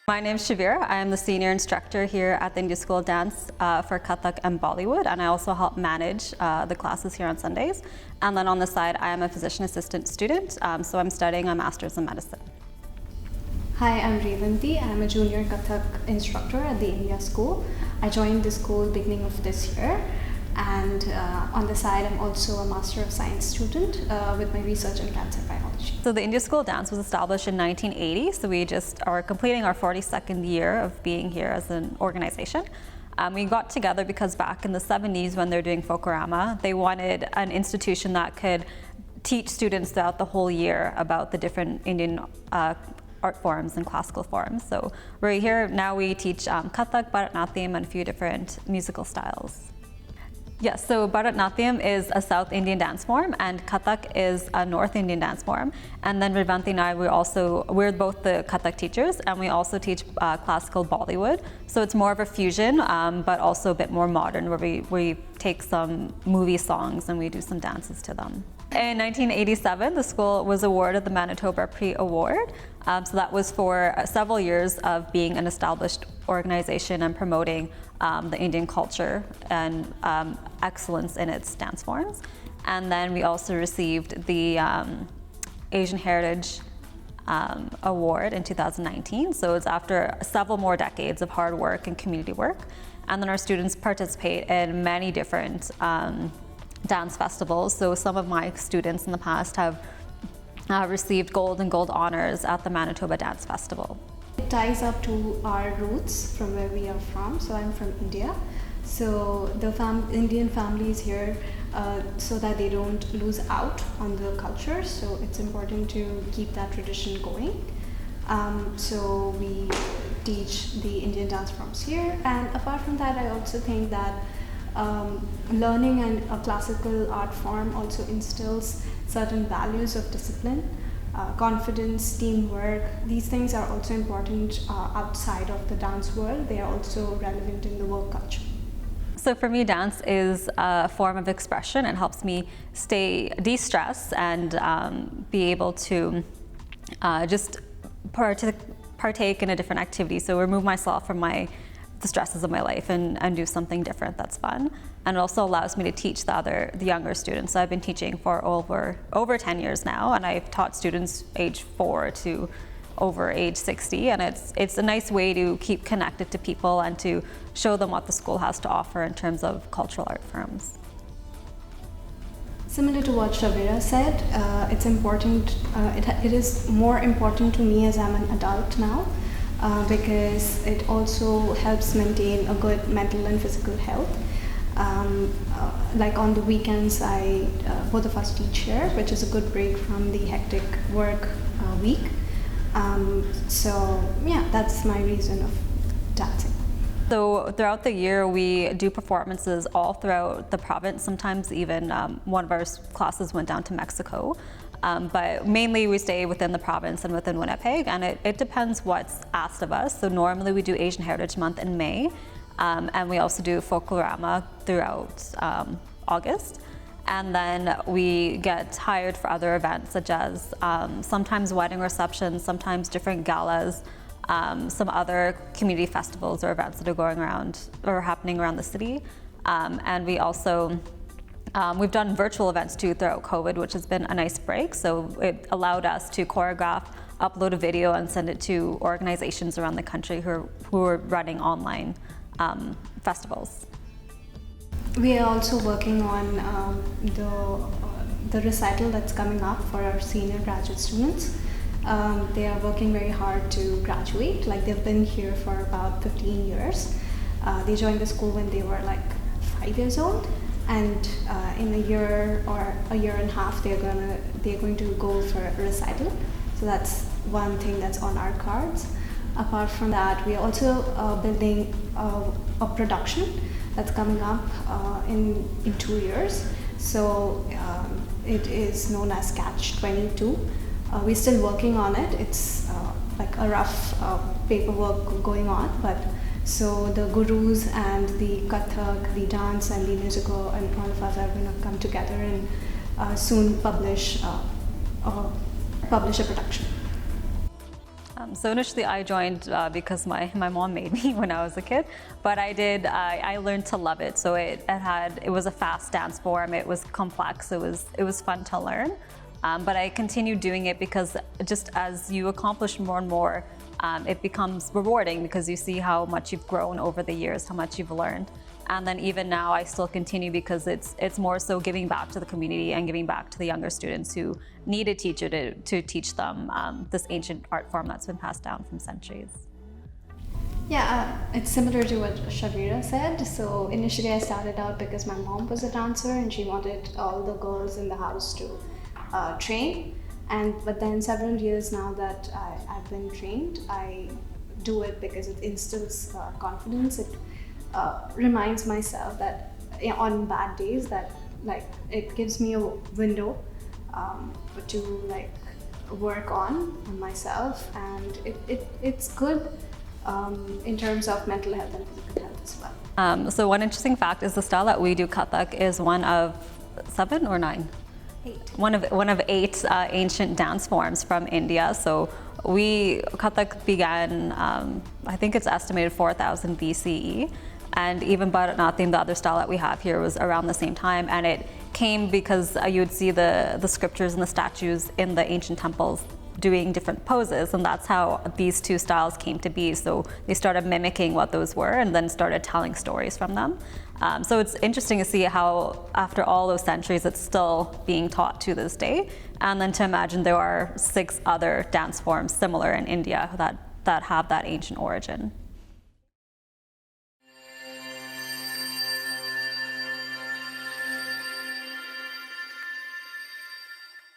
My name is Shavira. I am the senior instructor here at the India School of Dance for Kathak and Bollywood, and I also help manage the classes here on Sundays. And then on the side, I am a physician assistant student, so I'm studying a master's in medicine. Hi, I'm Revanti. I'm a junior Kathak instructor at the India School. I joined the school beginning of this year, and on the side I'm also a Master of Science student with my research in cancer biology. So the India School of Dance was established in 1980, so we just are completing our 42nd year of being here as an organization. We got together because back in the 70s when they were doing Folklorama, they wanted an institution that could teach students throughout the whole year about the different Indian art forms and classical forms. So we're here now, we teach Kathak, Bharatanatyam, and a few different musical styles. Yes, so Bharatanatyam is a South Indian dance form and Kathak is a North Indian dance form. And then Revanti and I, we're both the Kathak teachers, and we also teach classical Bollywood. So it's more of a fusion, but also a bit more modern, where we take some movie songs and we do some dances to them. In 1987, the school was awarded the Manitoba Prix Award. So that was for several years of being an established organization and promoting the Indian culture and excellence in its dance forms. And then we also received the Asian Heritage Award in 2019. So it's after several more decades of hard work and community work. And then our students participate in many different dance festivals. So some of my students in the past have received gold and gold honors at the Manitoba Dance Festival. It ties up to our roots from where we are from. So I'm from India. So the Indian families here, so that they don't lose out on the culture. So it's important to keep that tradition going. So we teach the Indian dance forms here. And apart from that, I also think that learning a classical art form also instills certain values of discipline, confidence, teamwork. These things are also important outside of the dance world. They are also relevant in the work culture. So for me, dance is a form of expression. It helps me de-stress and be able to just partake in a different activity. So remove myself from the stresses of my life and do something different that's fun. And it also allows me to teach the younger students. So I've been teaching for over 10 years now, and I've taught students age 4 to over age 60, and it's a nice way to keep connected to people and to show them what the school has to offer in terms of cultural art forms. Similar to what Shavira said, it's important, it is more important to me as I'm an adult now, because it also helps maintain a good mental and physical health. Like on the weekends, both of us teach here, which is a good break from the hectic work week. So yeah, that's my reason of dancing. So throughout the year, we do performances all throughout the province. Sometimes even one of our classes went down to Mexico. But mainly we stay within the province and within Winnipeg, and it depends what's asked of us. So normally we do Asian Heritage Month in May, and we also do Folklorama throughout August. And then we get hired for other events, such as sometimes wedding receptions, sometimes different galas, some other community festivals or events that are going around or happening around the city. And we also we've done virtual events too throughout COVID, which has been a nice break. So it allowed us to choreograph, upload a video, and send it to organizations around the country who are running online festivals. We are also working on the recital that's coming up for our senior graduate students. They are working very hard to graduate. Like, they've been here for about 15 years. They joined the school when they were like 5 years old, and in a year or a year and a half they're going to go for a recital. So that's one thing that's on our cards. Apart from that, we are also building a production that's coming up in 2 years. So it is known as Catch 22. We're still working on it. It's like a rough paperwork going on, but so the gurus and the Kathak, the dance and the musical, and all of us are going to come together and soon publish a production. So initially I joined because my mom made me when I was a kid, but I learned to love it. So it was a fast dance form, it was complex, it was fun to learn. But I continued doing it because just as you accomplish more and more, it becomes rewarding because you see how much you've grown over the years, how much you've learned. And then even now I still continue because it's more so giving back to the community and giving back to the younger students who need a teacher to teach them this ancient art form that's been passed down from centuries. Yeah, it's similar to what Shavira said. So initially I started out because my mom was a dancer and she wanted all the girls in the house to train. But then several years now that I've been trained, I do it because it instills confidence. It reminds myself that on bad days that it gives me a window to work on myself, and it's good in terms of mental health and physical health as well. So one interesting fact is the style that we do, Kathak, is one of 7 or 9? 8. One of 8 ancient dance forms from India. So Kathak began, I think it's estimated 4000 BCE. And even Bharatanatyam, the other style that we have here, was around the same time. And it came because you would see the scriptures and the statues in the ancient temples doing different poses. And that's how these 2 styles came to be. So they started mimicking what those were and then started telling stories from them. So it's interesting to see how after all those centuries, it's still being taught to this day. And then to imagine there are 6 other dance forms similar in India that have that ancient origin.